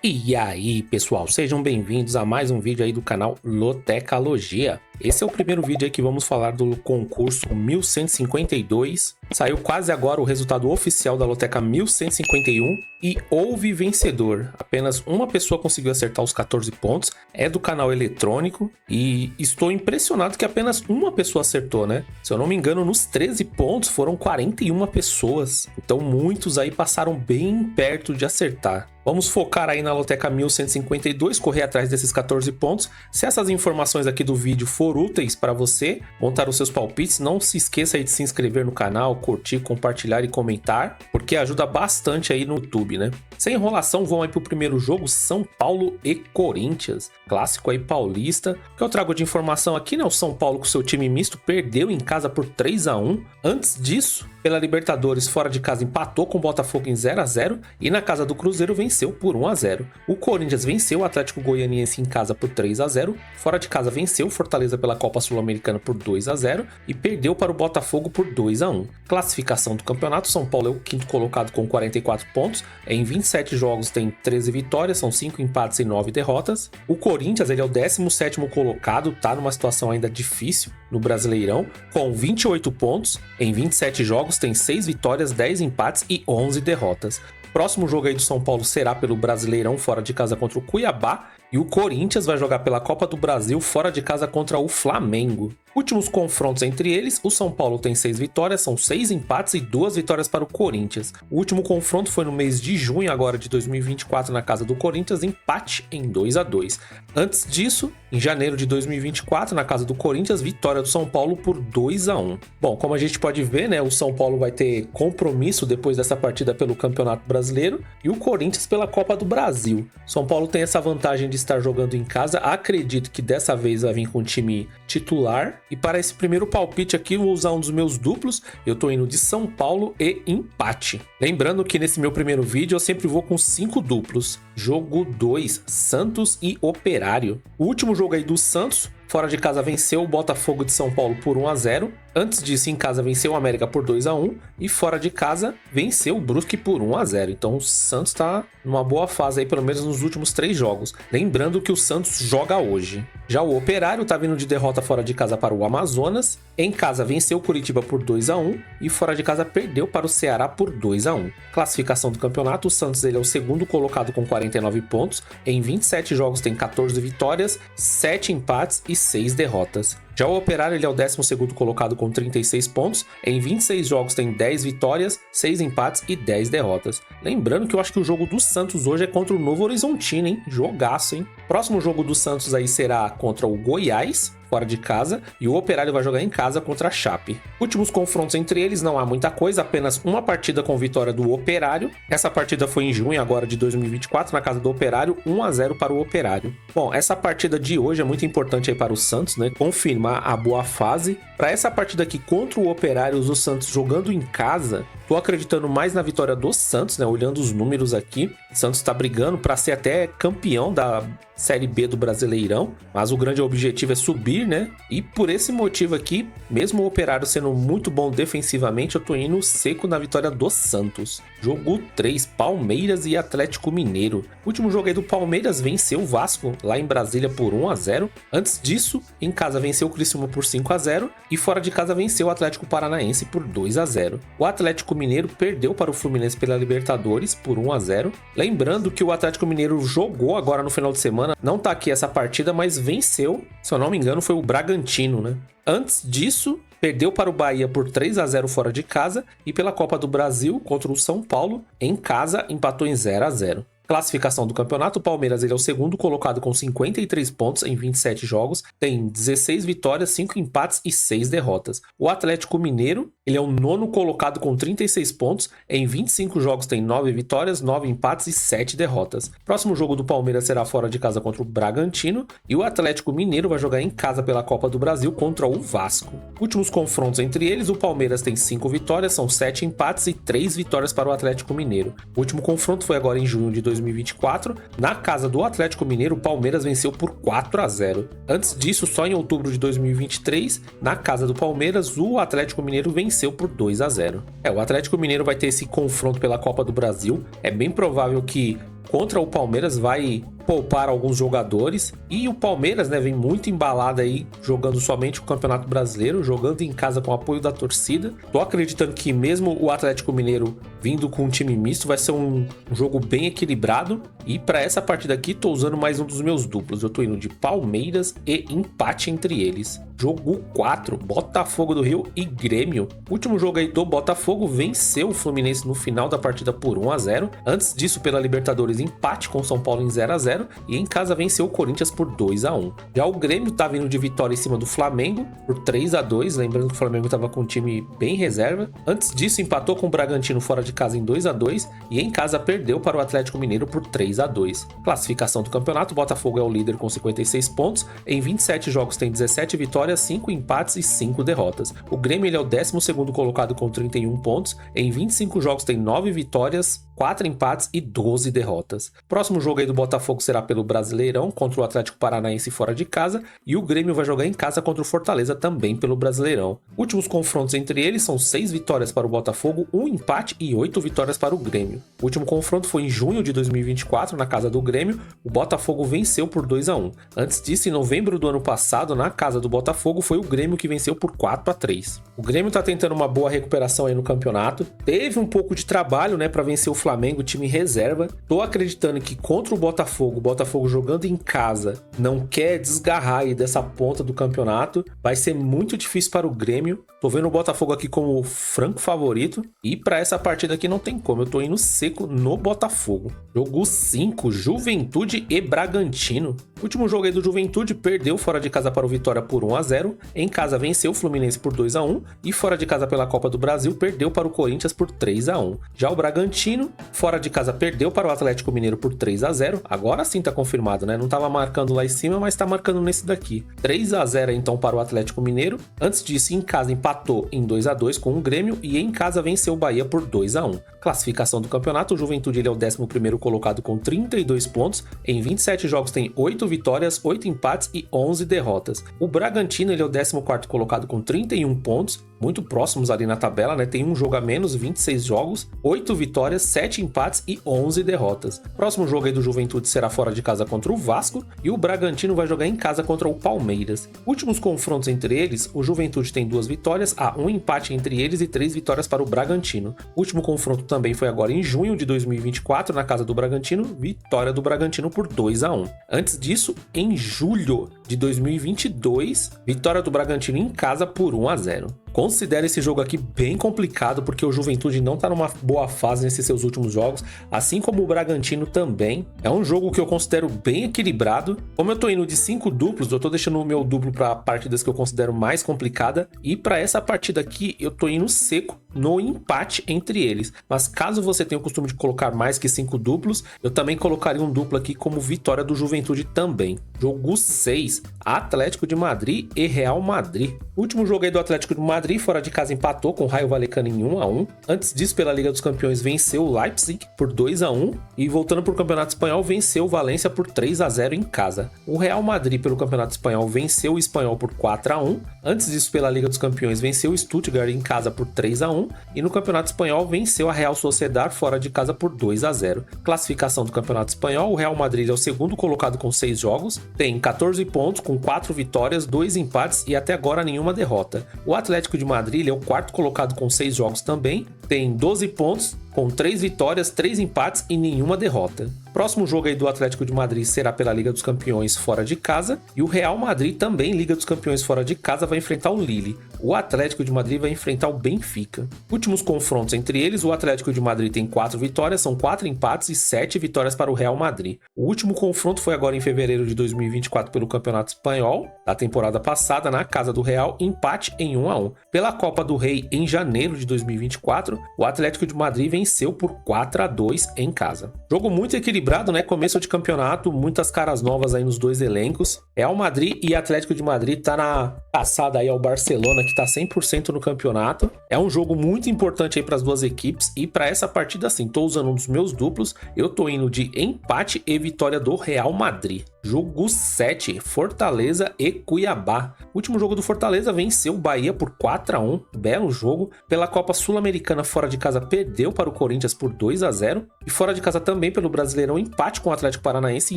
E aí, pessoal, sejam bem-vindos a mais um vídeo aí do canal Lotecalogia. Esse é o primeiro vídeo aí que vamos falar do concurso 1152. Saiu quase agora o resultado oficial da Loteca 1151 e houve vencedor. Apenas uma pessoa conseguiu acertar os 14 pontos, é do canal eletrônico e estou impressionado que apenas uma pessoa acertou, né? Se eu não me engano, nos 13 pontos foram 41 pessoas, então muitos aí passaram bem perto de acertar. Vamos focar aí na Loteca 1152, correr atrás desses 14 pontos. Se essas informações aqui do vídeo for úteis para você montar os seus palpites, não se esqueça aí de se inscrever no canal, curtir, compartilhar e comentar, porque ajuda bastante aí no YouTube, né? Sem enrolação, vamos aí pro primeiro jogo, São Paulo e Corinthians. Clássico aí paulista. O que eu trago de informação aqui, né? O São Paulo com seu time misto perdeu em casa por 3-1. Antes disso, pela Libertadores, fora de casa empatou com o Botafogo em 0-0 e na casa do Cruzeiro venceu por 1-0. O Corinthians venceu o Atlético Goianiense em casa por 3-0, fora de casa venceu o Fortaleza pela Copa Sul-Americana por 2-0 e perdeu para o Botafogo por 2-1. Classificação do campeonato, São Paulo é o quinto colocado com 44 pontos, em 27 jogos tem 13 vitórias, são 5 empates e 9 derrotas. O Corinthians ele é o 17º colocado, tá numa situação ainda difícil no Brasileirão, com 28 pontos, em 27 jogos tem 6 vitórias, 10 empates e 11 derrotas. Próximo jogo aí do São Paulo será pelo Brasileirão fora de casa contra o Cuiabá e o Corinthians vai jogar pela Copa do Brasil fora de casa contra o Flamengo. Últimos confrontos entre eles, o São Paulo tem 6 vitórias, são 6 empates e 2 vitórias para o Corinthians. O último confronto foi no mês de junho agora de 2024 na casa do Corinthians, empate em 2-2. Antes disso, em janeiro de 2024 na casa do Corinthians, vitória do São Paulo por 2-1. Bom, como a gente pode ver, né, o São Paulo vai ter compromisso depois dessa partida pelo Campeonato Brasileiro e o Corinthians pela Copa do Brasil. São Paulo tem essa vantagem de estar jogando em casa, acredito que dessa vez vai vir com o time titular. E para esse primeiro palpite aqui, eu vou usar um dos meus duplos. Eu tô indo de São Paulo e empate. Lembrando que nesse meu primeiro vídeo eu sempre vou com 5 duplos. Jogo 2, Santos e Operário. O último jogo aí do Santos, fora de casa venceu o Botafogo de São Paulo por 1-0. Antes disso, em casa venceu o América por 2-1. E fora de casa venceu o Brusque por 1-0. Então o Santos tá numa boa fase aí, pelo menos nos últimos 3 jogos. Lembrando que o Santos joga hoje. Já o Operário tá vindo de derrota fora de casa para o Amazonas. Em casa venceu o Curitiba por 2-1. E fora de casa perdeu para o Ceará por 2-1. Classificação do campeonato, o Santos ele é o segundo colocado com 49 pontos. Em 27 jogos tem 14 vitórias, 7 empates e 6 derrotas. Já o Operário ele é o 12º colocado com 36 pontos, em 26 jogos tem 10 vitórias, 6 empates e 10 derrotas. Lembrando que eu acho que o jogo do Santos hoje é contra o Novo Horizontino, hein? Jogaço, hein? Próximo jogo do Santos aí será contra o Goiás, fora de casa, e o Operário vai jogar em casa contra a Chape. Últimos confrontos entre eles, não há muita coisa, apenas uma partida com vitória do Operário. Essa partida foi em junho agora de 2024, na casa do Operário, 1-0 para o Operário. Bom, essa partida de hoje é muito importante aí para o Santos, né? Confirmar a boa fase. Para essa partida aqui contra o Operário, o Santos jogando em casa, tô acreditando mais na vitória do Santos, né? Olhando os números aqui, o Santos tá brigando para ser até campeão da Série B do Brasileirão, mas o grande objetivo é subir, né? E por esse motivo aqui, mesmo o Operário sendo muito bom defensivamente, eu tô indo seco na vitória do Santos. Jogo 3, Palmeiras e Atlético Mineiro. O último jogo aí do Palmeiras venceu o Vasco lá em Brasília por 1-0. Antes disso, em casa venceu o Criciúma por 5-0 e fora de casa venceu o Atlético Paranaense por 2-0. O Atlético Mineiro perdeu para o Fluminense pela Libertadores por 1-0. Lembrando que o Atlético Mineiro jogou agora no final de semana, não tá aqui essa partida, mas venceu, se eu não me engano, foi o Bragantino, né? Antes disso, perdeu para o Bahia por 3-0 fora de casa e pela Copa do Brasil contra o São Paulo, em casa, empatou em 0-0. Classificação do campeonato, o Palmeiras ele é o segundo colocado com 53 pontos em 27 jogos, tem 16 vitórias, 5 empates e 6 derrotas. O Atlético Mineiro, ele é o nono colocado com 36 pontos, em 25 jogos tem 9 vitórias, 9 empates e 7 derrotas. Próximo jogo do Palmeiras será fora de casa contra o Bragantino e o Atlético Mineiro vai jogar em casa pela Copa do Brasil contra o Vasco. Últimos confrontos entre eles, o Palmeiras tem 5 vitórias, são 7 empates e 3 vitórias para o Atlético Mineiro. O último confronto foi agora em junho de 2024. Na casa do Atlético Mineiro, o Palmeiras venceu por 4-0. Antes disso, só em outubro de 2023, na casa do Palmeiras, o Atlético Mineiro venceu por 2-0. O Atlético Mineiro vai ter esse confronto pela Copa do Brasil. É bem provável que contra o Palmeiras vai poupar alguns jogadores, e o Palmeiras, né, vem muito embalado aí, jogando somente o Campeonato Brasileiro, jogando em casa com o apoio da torcida. Tô acreditando que mesmo o Atlético Mineiro vindo com um time misto, vai ser um jogo bem equilibrado, e para essa partida aqui tô usando mais um dos meus duplos. Eu tô indo de Palmeiras e empate entre eles. Jogo 4, Botafogo do Rio e Grêmio. Último jogo aí do Botafogo, venceu o Fluminense no final da partida por 1-0. Antes disso, pela Libertadores, empate com o São Paulo em 0-0. E em casa venceu o Corinthians por 2-1. Já o Grêmio tá vindo de vitória em cima do Flamengo por 3-2. Lembrando que o Flamengo tava com um time bem reserva. Antes disso, empatou com o Bragantino fora de casa em 2-2. E em casa perdeu para o Atlético Mineiro por 3-2. Classificação do campeonato, o Botafogo é o líder com 56 pontos. Em 27 jogos tem 17 vitórias, 5 empates e 5 derrotas. O Grêmio ele é o 12º colocado com 31 pontos. Em 25 jogos tem 9 vitórias, 4 empates e 12 derrotas. Próximo jogo aí do Botafogo será pelo Brasileirão contra o Atlético Paranaense fora de casa, e o Grêmio vai jogar em casa contra o Fortaleza também pelo Brasileirão. Últimos confrontos entre eles são 6 vitórias para o Botafogo, 1 empate e 8 vitórias para o Grêmio. O último confronto foi em junho de 2024 na casa do Grêmio, o Botafogo venceu por 2-1. Antes disso, em novembro do ano passado, na casa do Botafogo, foi o Grêmio que venceu por 4-3. O Grêmio tá tentando uma boa recuperação aí no campeonato, teve um pouco de trabalho, né, para vencer o Flamengo, time reserva. Tô acreditando que contra o Botafogo jogando em casa, não quer desgarrar aí dessa ponta do campeonato, vai ser muito difícil para o Grêmio. Tô vendo o Botafogo aqui como o franco favorito, e para essa partida aqui não tem como, eu tô indo seco no Botafogo. Jogo 5, Juventude e Bragantino. Último jogo aí do Juventude, perdeu fora de casa para o Vitória por 1-0, em casa venceu o Fluminense por 2-1, e fora de casa pela Copa do Brasil, perdeu para o Corinthians por 3-1. Já o Bragantino, fora de casa, perdeu para o Atlético Mineiro por 3-0, agora sim tá confirmado, né? Não tava marcando lá em cima, mas tá marcando nesse daqui. 3-0 então para o Atlético Mineiro. Antes disso, em casa empatou em 2-2 com o Grêmio, e em casa venceu o Bahia por 2-1. Classificação do campeonato, o Juventude ele é o 11º colocado com 32 pontos, em 27 jogos tem 8 vitórias, 8 empates e 11 derrotas. O Bragantino ele é o 14º colocado com 31 pontos, muito próximos ali na tabela, né? Tem um jogo a menos, 26 jogos, 8 vitórias, 7 empates e 11 derrotas. Próximo jogo aí do Juventude será fora de casa contra o Vasco, e o Bragantino vai jogar em casa contra o Palmeiras. Últimos confrontos entre eles, o Juventude tem 2 vitórias, há um empate entre eles e 3 vitórias para o Bragantino. O último confronto também foi agora em junho de 2024, na casa do Bragantino, vitória do Bragantino por 2-1. Antes disso, em julho de 2022, vitória do Bragantino em casa por 1-0. Considero esse jogo aqui bem complicado, porque o Juventude não tá numa boa fase nesses seus últimos jogos, assim como o Bragantino também. É um jogo que eu considero bem equilibrado. Como eu tô indo de 5 duplos, eu tô deixando o meu duplo para partidas que eu considero mais complicada, e para essa partida aqui eu tô indo seco no empate entre eles. Mas caso você tenha o costume de colocar mais que 5 duplos, eu também colocaria um duplo aqui como vitória do Juventude também. Jogo 6, Atlético de Madrid e Real Madrid. Último jogo aí do Atlético de Madrid, fora de casa empatou com o Raio Vallecano em 1-1. Antes disso, pela Liga dos Campeões, venceu o Leipzig por 2-1. E voltando para o Campeonato Espanhol, venceu o Valência por 3-0 em casa. O Real Madrid, pelo Campeonato Espanhol, venceu o Espanhol por 4-1. Antes disso, pela Liga dos Campeões, venceu o Stuttgart em casa por 3-1. E no Campeonato Espanhol, venceu a Real Sociedad fora de casa por 2-0. Classificação do Campeonato Espanhol, o Real Madrid é o segundo colocado com 6 jogos. Tem 14 pontos, com 4 vitórias, 2 empates e até agora nenhuma derrota. O Atlético de Madrid é o quarto colocado com 6 jogos também, tem 12 pontos, com 3 vitórias, 3 empates e nenhuma derrota. Próximo jogo aí do Atlético de Madrid será pela Liga dos Campeões fora de casa, e o Real Madrid também, Liga dos Campeões fora de casa, vai enfrentar o Lille. O Atlético de Madrid vai enfrentar o Benfica. Últimos confrontos entre eles, o Atlético de Madrid tem 4 vitórias, são 4 empates e 7 vitórias para o Real Madrid. O último confronto foi agora em fevereiro de 2024 pelo Campeonato Espanhol, da temporada passada, na casa do Real, empate em 1-1. Pela Copa do Rei, em janeiro de 2024, o Atlético de Madrid venceu por 4-2 em casa. Jogo muito equilibrado, né? Começo de campeonato, muitas caras novas aí nos dois elencos. Real Madrid e Atlético de Madrid tá na passada aí ao Barcelona, que tá 100% no campeonato. É um jogo muito importante aí para as duas equipes, e para essa partida, assim, tô usando um dos meus duplos, eu tô indo de empate e vitória do Real Madrid. Jogo 7, Fortaleza e Cuiabá. O último jogo do Fortaleza venceu o Bahia por 4-1, belo jogo. Pela Copa Sul-Americana, fora de casa, perdeu para o Corinthians por 2-0. E fora de casa também pelo Brasileirão, empate com o Atlético Paranaense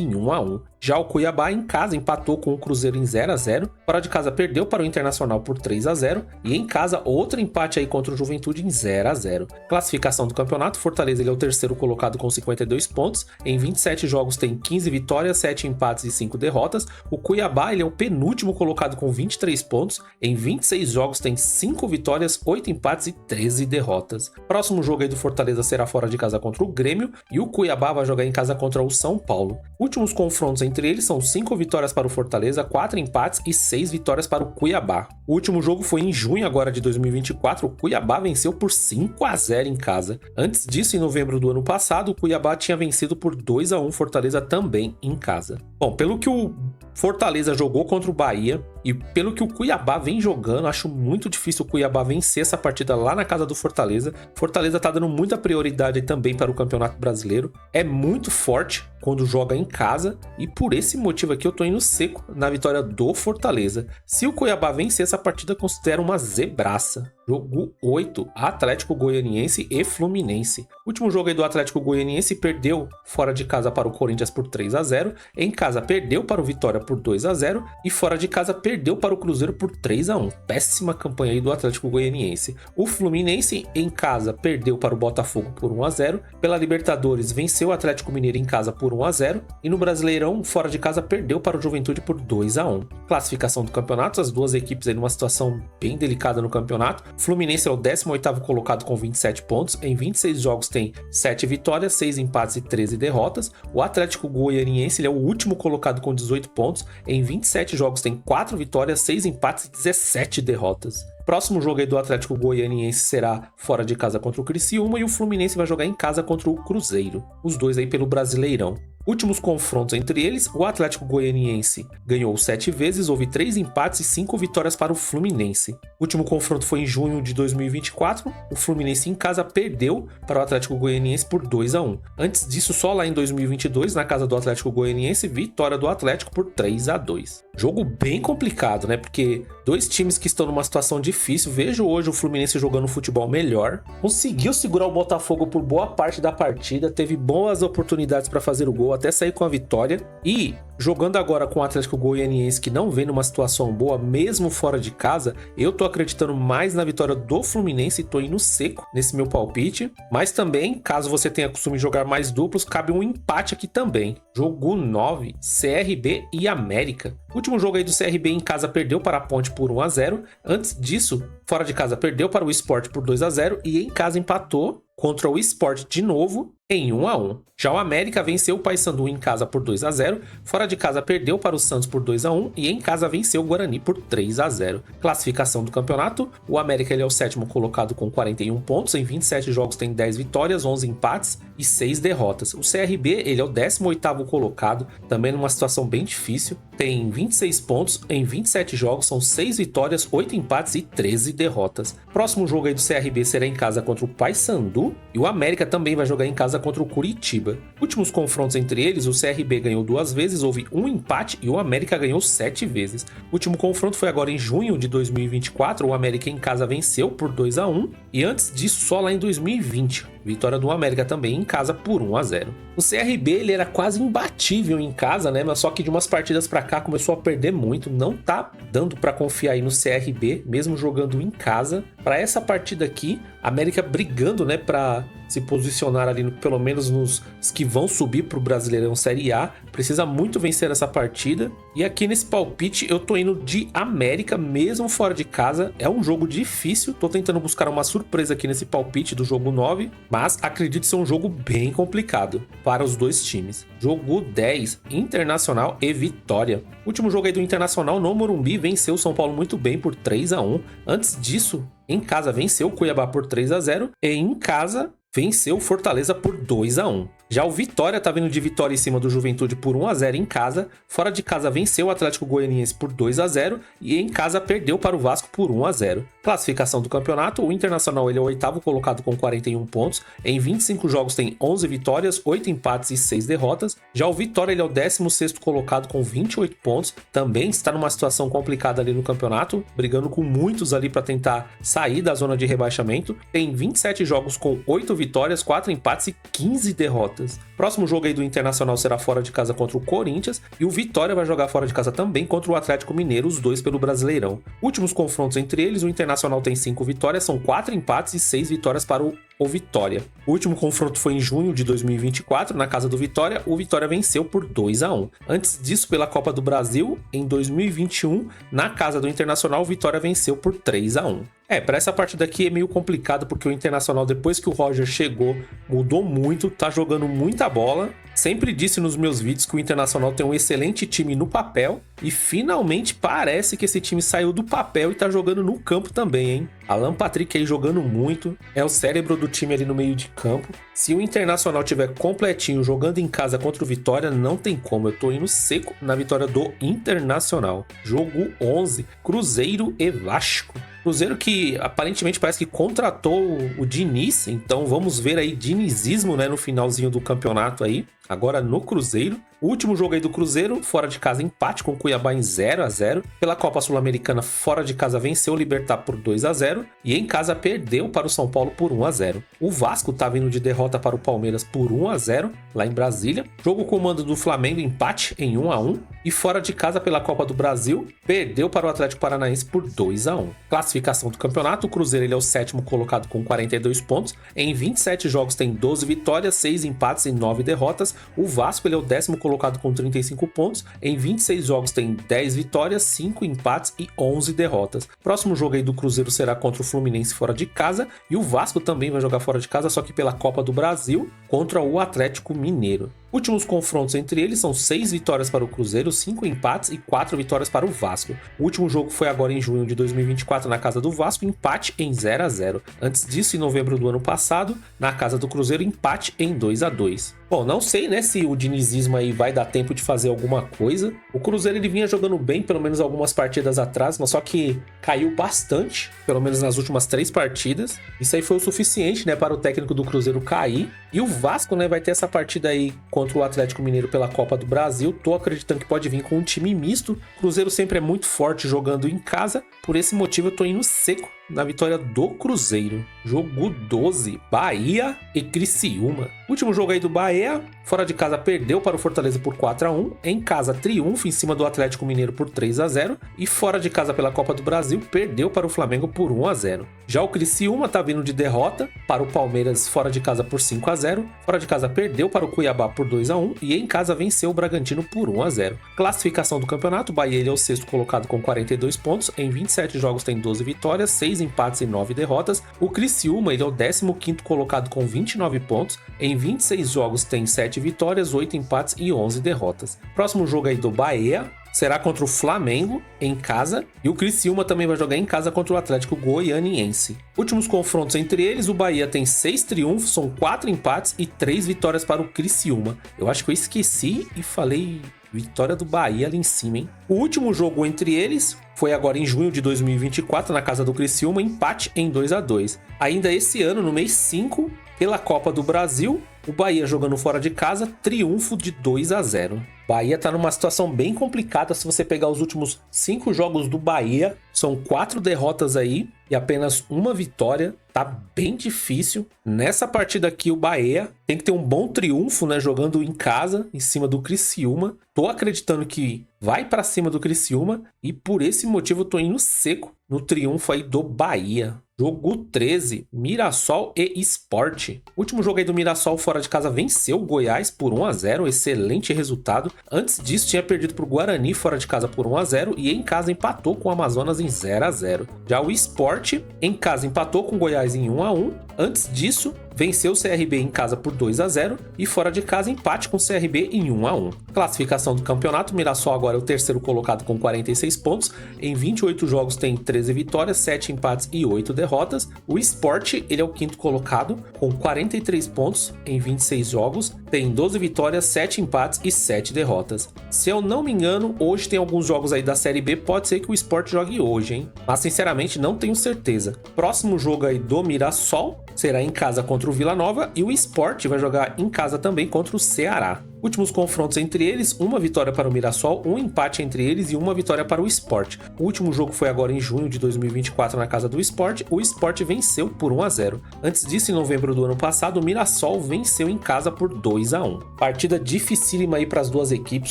em 1-1. Já o Cuiabá em casa empatou com o Cruzeiro em 0-0. Fora de casa perdeu para o Internacional por 3-0. E em casa outro empate aí contra o Juventude em 0-0. Classificação do campeonato, Fortaleza ele é o terceiro colocado com 52 pontos. Em 27 jogos tem 15 vitórias, 7 empates e 5 derrotas. O Cuiabá ele é o penúltimo colocado com 23 pontos. Em 26 jogos tem 5 vitórias, 8 empates e 13 derrotas. Próximo jogo aí do Fortaleza será fora de casa contra o Grêmio, e o Cuiabá vai jogar em casa contra o São Paulo. Últimos confrontos entre eles são 5 vitórias para o Fortaleza, 4 empates e 6 vitórias para o Cuiabá. O último jogo foi em junho agora de 2024, o Cuiabá venceu por 5-0 em casa. Antes disso, em novembro do ano passado, o Cuiabá tinha vencido por 2-1 Fortaleza também em casa. Bom, pelo que o Fortaleza jogou contra o Bahia e pelo que o Cuiabá vem jogando, acho muito difícil o Cuiabá vencer essa partida lá na casa do Fortaleza. Fortaleza tá dando muita prioridade também para o Campeonato Brasileiro. É muito forte quando joga em casa, e por esse motivo aqui eu tô indo seco na vitória do Fortaleza. Se o Cuiabá vencer essa partida, considero uma zebraça. Jogo 8, Atlético Goianiense e Fluminense. O último jogo aí do Atlético Goianiense perdeu fora de casa para o Corinthians por 3-0, em casa perdeu para o Vitória por 2-0 e fora de casa perdeu para o Cruzeiro por 3-1. Péssima campanha aí do Atlético Goianiense. O Fluminense em casa perdeu para o Botafogo por 1-0, pela Libertadores venceu o Atlético Mineiro em casa por 1-0 e no Brasileirão fora de casa perdeu para o Juventude por 2-1. Classificação do campeonato, as duas equipes aí numa situação bem delicada no campeonato. Fluminense é o 18º colocado com 27 pontos, em 26 jogos tem 7 vitórias, 6 empates e 13 derrotas. O Atlético Goianiense ele é o último colocado com 18 pontos, em 27 jogos tem 4 vitórias, 6 empates e 17 derrotas. Próximo jogo aí do Atlético Goianiense será fora de casa contra o Criciúma, e o Fluminense vai jogar em casa contra o Cruzeiro. Os dois aí pelo Brasileirão. Últimos confrontos entre eles, o Atlético Goianiense ganhou 7 vezes, houve 3 empates e 5 vitórias para o Fluminense. O último confronto foi em junho de 2024, o Fluminense em casa perdeu para o Atlético Goianiense por 2-1. Antes disso, só lá em 2022, na casa do Atlético Goianiense, vitória do Atlético por 3-2. Jogo bem complicado, né? Porque dois times que estão numa situação difícil. Vejo hoje o Fluminense jogando futebol melhor, conseguiu segurar o Botafogo por boa parte da partida, teve boas oportunidades para fazer o gol, até sair com a vitória, e jogando agora com o Atlético Goianiense, que não vem numa situação boa, mesmo fora de casa, eu tô acreditando mais na vitória do Fluminense e tô indo seco nesse meu palpite. Mas também, caso você tenha costume de jogar mais duplos, cabe um empate aqui também. Jogo 9, CRB e América. O último jogo aí do CRB em casa perdeu para a Ponte por 1-0. Antes disso, fora de casa perdeu para o Sport por 2-0 e em casa empatou contra o Sport de novo em 1-1. Já o América venceu o Paysandu em casa por 2-0, fora de casa perdeu para o Santos por 2-1 e em casa venceu o Guarani por 3-0. Classificação do campeonato, o América ele é o 7º colocado com 41 pontos, em 27 jogos tem 10 vitórias, 11 empates e 6 derrotas. O CRB ele é o 18º colocado, também numa situação bem difícil, tem 26 pontos, em 27 jogos são 6 vitórias, 8 empates e 13 derrotas. Próximo jogo aí do CRB será em casa contra o Paysandu e o América também vai jogar em casa contra o Curitiba. Últimos confrontos entre eles, o CRB ganhou 2 vezes, houve um empate e o América ganhou 7 vezes. O último confronto foi agora em junho de 2024, o América em casa venceu por 2-1 e antes disso só lá em 2020. Vitória do América também em casa por 1-0. O CRB ele era quase imbatível em casa, né? Mas só que de umas partidas pra cá começou a perder muito. Não tá dando pra confiar aí no CRB, mesmo jogando em casa. Para essa partida aqui, América brigando, né, para se posicionar ali, pelo menos nos que vão subir pro Brasileirão Série A. Precisa muito vencer essa partida. E aqui nesse palpite eu tô indo de América, mesmo fora de casa. É um jogo difícil, tô tentando buscar uma surpresa aqui nesse palpite do jogo 9, mas acredito ser um jogo bem complicado para os dois times. Jogo 10, Internacional e Vitória. Último jogo aí do Internacional no Morumbi, venceu o São Paulo muito bem por 3-1. Antes disso, em casa venceu o Cuiabá por 3-0 e em casa venceu o Fortaleza por 2-1. Já o Vitória tá vindo de vitória em cima do Juventude por 1-0 em casa. Fora de casa venceu o Atlético Goianiense por 2-0 e em casa perdeu para o Vasco por 1-0. Classificação do campeonato, o Internacional ele é o 8º colocado com 41 pontos. Em 25 jogos tem 11 vitórias, 8 empates e 6 derrotas. Já o Vitória ele é o 16º colocado com 28 pontos. Também está numa situação complicada ali no campeonato, brigando com muitos ali para tentar sair da zona de rebaixamento. Tem 27 jogos com 8 vitórias, 4 empates e 15 derrotas. Próximo jogo aí do Internacional será fora de casa contra o Corinthians e o Vitória vai jogar fora de casa também contra o Atlético Mineiro, os dois pelo Brasileirão. Últimos confrontos entre eles, o Internacional tem 5 vitórias, são 4 empates e 6 vitórias para o Vitória. O último confronto foi em junho de 2024, na casa do Vitória, o Vitória venceu por 2-1. Antes disso, pela Copa do Brasil, em 2021, na casa do Internacional, o Vitória venceu por 3-1. Para essa partida aqui é meio complicado porque o Internacional, depois que o Roger chegou, mudou muito, tá jogando muita bola. Sempre disse nos meus vídeos que o Internacional tem um excelente time no papel e finalmente parece que esse time saiu do papel e tá jogando no campo também, hein? Alan Patrick aí jogando muito, é o cérebro do time ali no meio de campo. Se o Internacional tiver completinho jogando em casa contra o Vitória, não tem como, eu tô indo seco na vitória do Internacional. Jogo 11, Cruzeiro e Vasco. Cruzeiro que aparentemente parece que contratou o Diniz, então vamos ver aí dinizismo, né, no finalzinho do campeonato aí, agora no Cruzeiro. O último jogo aí do Cruzeiro, fora de casa empate com o Cuiabá em 0-0. Pela Copa Sul-Americana, fora de casa venceu o Libertad por 2-0 e em casa perdeu para o São Paulo por 1-0. O Vasco tá vindo de derrota para o Palmeiras por 1-0 lá em Brasília. Jogo com o mando do Flamengo, empate em 1-1 e fora de casa pela Copa do Brasil, perdeu para o Atlético Paranaense por 2-1. Classificação do campeonato, o Cruzeiro ele é o 7º colocado com 42 pontos. Em 27 jogos tem 12 vitórias, 6 empates e 9 derrotas. O Vasco ele é o 10º colocado com 35 pontos. Em 26 jogos tem 10 vitórias, 5 empates e 11 derrotas. Próximo jogo aí do Cruzeiro será contra o Fluminense fora de casa e o Vasco também vai jogar fora de casa, só que pela Copa do Brasil contra o Atlético Mineiro. Últimos confrontos entre eles são 6 vitórias para o Cruzeiro, 5 empates e 4 vitórias para o Vasco. O último jogo foi agora em junho de 2024 na casa do Vasco, empate em 0-0. Antes disso, em novembro do ano passado, na casa do Cruzeiro, empate em 2-2. Bom, não sei, né, se o dinizismo aí vai dar tempo de fazer alguma coisa. O Cruzeiro ele vinha jogando bem, pelo menos algumas partidas atrás, mas só que caiu bastante, pelo menos nas últimas 3 partidas. Isso aí foi o suficiente, né, para o técnico do Cruzeiro cair. E o Vasco, né, vai ter essa partida aí contra o Atlético Mineiro pela Copa do Brasil. Tô acreditando que pode vir com um time misto. O Cruzeiro sempre é muito forte jogando em casa. Por esse motivo eu tô indo seco na vitória do Cruzeiro. Jogo 12, Bahia e Criciúma. Último jogo aí do Bahia, fora de casa perdeu para o Fortaleza por 4-1, em casa triunfo em cima do Atlético Mineiro por 3-0 e fora de casa pela Copa do Brasil perdeu para o Flamengo por 1-0. Já o Criciúma tá vindo de derrota para o Palmeiras fora de casa por 5-0, fora de casa perdeu para o Cuiabá por 2-1 e em casa venceu o Bragantino por 1-0. Classificação do campeonato, o Bahia ele é o 6º colocado com 42 pontos, em 27 jogos tem 12 vitórias, 6 empates e 9 derrotas. O Criciúma ele é o 15º colocado com 29 pontos, em 26 jogos tem 7 vitórias, 8 empates e 11 derrotas. Próximo jogo aí do Bahia será contra o Flamengo em casa e o Criciúma também vai jogar em casa contra o Atlético Goianiense. Últimos confrontos entre eles, o Bahia tem 6 triunfos, são 4 empates e 3 vitórias para o Criciúma. Eu acho que eu esqueci e falei vitória do Bahia ali em cima, hein? O último jogo entre eles foi agora em junho de 2024 na casa do Criciúma, empate em 2-2. Ainda esse ano, no mês 5, pela Copa do Brasil, o Bahia jogando fora de casa, triunfo de 2-0. Bahia tá numa situação bem complicada. Se você pegar os últimos 5 jogos do Bahia, são 4 derrotas aí e apenas uma vitória. Tá bem difícil. Nessa partida aqui, o Bahia tem que ter um bom triunfo, né? Jogando em casa, em cima do Criciúma. Tô acreditando que vai para cima do Criciúma e por esse motivo eu tô indo seco no triunfo aí do Bahia. Jogo 13, Mirassol e Sport. O último jogo aí do Mirassol fora de casa venceu o Goiás por 1 a 0, excelente resultado. Antes disso tinha perdido para o Guarani fora de casa por 1 a 0 e em casa empatou com o Amazonas em 0 a 0. Já o Sport em casa empatou com o Goiás em 1 a 1. Antes disso, venceu o CRB em casa por 2 a 0 e fora de casa empate com o CRB em 1 a 1. Classificação do campeonato, Mirassol agora é o terceiro colocado com 46 pontos. Em 28 jogos tem 13 vitórias, 7 empates e 8 derrotas. O Sport, ele é o quinto colocado com 43 pontos em 26 jogos. Tem 12 vitórias, 7 empates e 7 derrotas. Se eu não me engano, hoje tem alguns jogos aí da Série B, pode ser que o Sport jogue hoje, hein? Mas sinceramente não tenho certeza. Próximo jogo aí do Mirassol será em casa contra o Vila Nova e o Sport vai jogar em casa também contra o Ceará. Últimos confrontos entre eles, uma vitória para o Mirassol, um empate entre eles e uma vitória para o Sport. O último jogo foi agora em junho de 2024 na casa do Sport. O Sport venceu por 1 a 0. Antes disso, em novembro do ano passado, o Mirassol venceu em casa por 2 a 1. Partida dificílima aí para as duas equipes,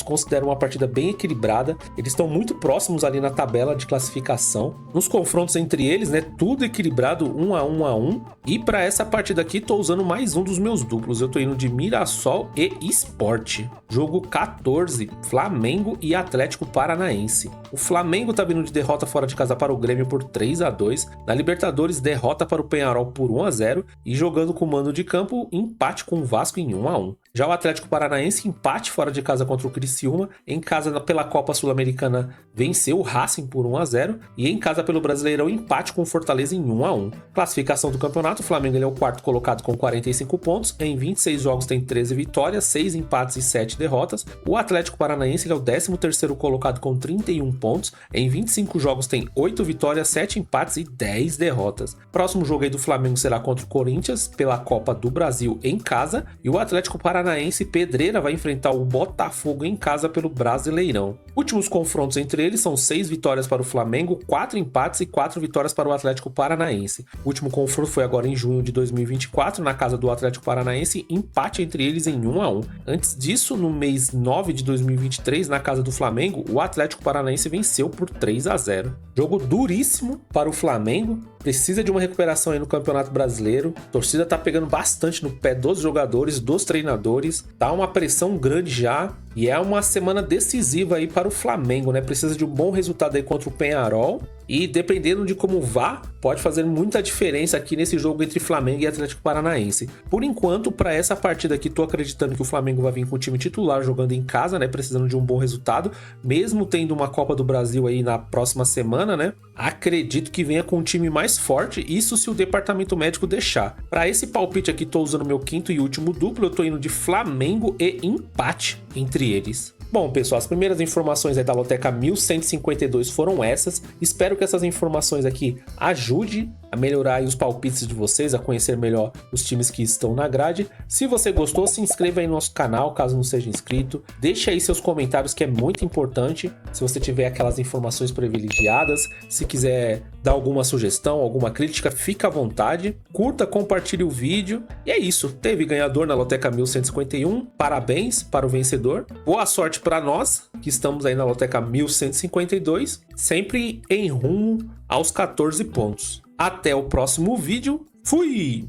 considero uma partida bem equilibrada. Eles estão muito próximos ali na tabela de classificação. Nos confrontos entre eles, né, tudo equilibrado, 1 a 1 a 1. E para essa partida aqui, tô usando mais um dos meus duplos. Eu tô indo de Mirassol e Sport. Jogo 14, Flamengo e Atlético Paranaense. O Flamengo tá vindo de derrota fora de casa para o Grêmio por 3 a 2. Na Libertadores, derrota para o Peñarol por 1 a 0 e jogando com o mando de campo, empate com o Vasco em 1 a 1. Já o Atlético Paranaense, empate fora de casa contra o Criciúma. Em casa pela Copa Sul-Americana, venceu o Racing por 1 a 0 e em casa pelo Brasileirão, empate com o Fortaleza em 1 a 1. Classificação do campeonato, o Flamengo ele é o quarto colocado com 45 pontos. Em 26 jogos tem 13 vitórias, 6 empates e 7 derrotas. O Atlético Paranaense ele é o 13º colocado com 31 pontos. Em 25 jogos tem 8 vitórias, 7 empates e 10 derrotas. Próximo jogo aí do Flamengo será contra o Corinthians pela Copa do Brasil em casa e o Atlético Paranaense pedreira vai enfrentar o Botafogo em casa pelo Brasileirão. Últimos confrontos entre eles são 6 vitórias para o Flamengo, 4 empates e 4 vitórias para o Atlético Paranaense. O último confronto foi agora em junho de 2024 na casa do Atlético Paranaense, empate entre eles em 1 a 1. Antes disso, no mês 9 de 2023, na casa do Flamengo, o Atlético Paranaense venceu por 3 a 0. Jogo duríssimo para o Flamengo, precisa de uma recuperação aí no Campeonato Brasileiro. A torcida tá pegando bastante no pé dos jogadores, dos treinadores. Tá uma pressão grande já e é uma semana decisiva aí para o Flamengo, né? Precisa de um bom resultado aí contra o Peñarol e dependendo de como vá, pode fazer muita diferença aqui nesse jogo entre Flamengo e Atlético Paranaense. Por enquanto, para essa partida aqui, tô acreditando que o Flamengo vai vir com o time titular jogando em casa, né? Precisando de um bom resultado, mesmo tendo uma Copa do Brasil aí na próxima semana, né? Acredito que venha com um time mais forte, isso se o departamento médico deixar. Para esse palpite aqui, tô usando meu quinto e último duplo, eu tô indo de Flamengo e empate entre eles. Bom, pessoal, as primeiras informações aí da Loteca 1152 foram essas. Espero que essas informações aqui ajudem a melhorar aí os palpites de vocês, a conhecer melhor os times que estão na grade. Se você gostou, se inscreva aí no nosso canal, caso não seja inscrito. Deixe aí seus comentários, que é muito importante. Se você tiver aquelas informações privilegiadas, se quiser dar alguma sugestão, alguma crítica, fica à vontade. Curta, compartilhe o vídeo. E é isso, teve ganhador na Loteca 1151. Parabéns para o vencedor. Boa sorte para nós, que estamos aí na Loteca 1152, sempre em rumo aos 14 pontos. Até o próximo vídeo. Fui!